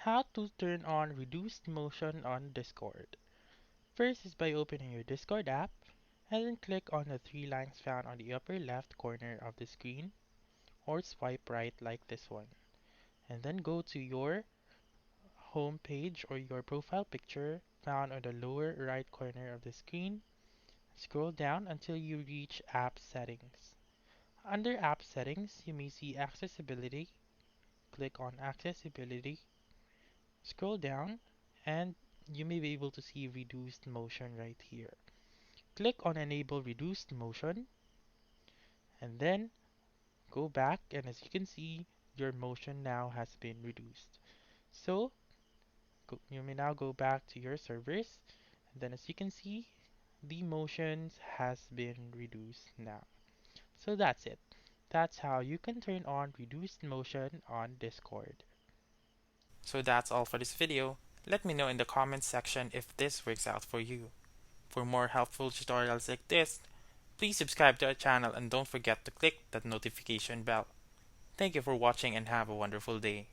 how to turn on reduced motion on Discord. First is by opening your Discord app and then click on the three lines found on the upper left corner of the screen or swipe right like this one. And then go to your home page or your profile picture found on the lower right corner of the screen. Scroll down until you reach App Settings. Under App Settings, you may see Accessibility. Click on Accessibility. Scroll down and you may be able to see Reduced Motion right here. Click on Enable Reduced Motion and then go back, and as you can see, your motion now has been reduced. So you may now go back to your servers, and then as you can see, the motions has been reduced now. So that's it. That's how you can turn on reduced motion on Discord. So that's all for this video. Let me know in the comments section if this works out for you. For more helpful tutorials like this, please subscribe to our channel and don't forget to click that notification bell. Thank you for watching and have a wonderful day.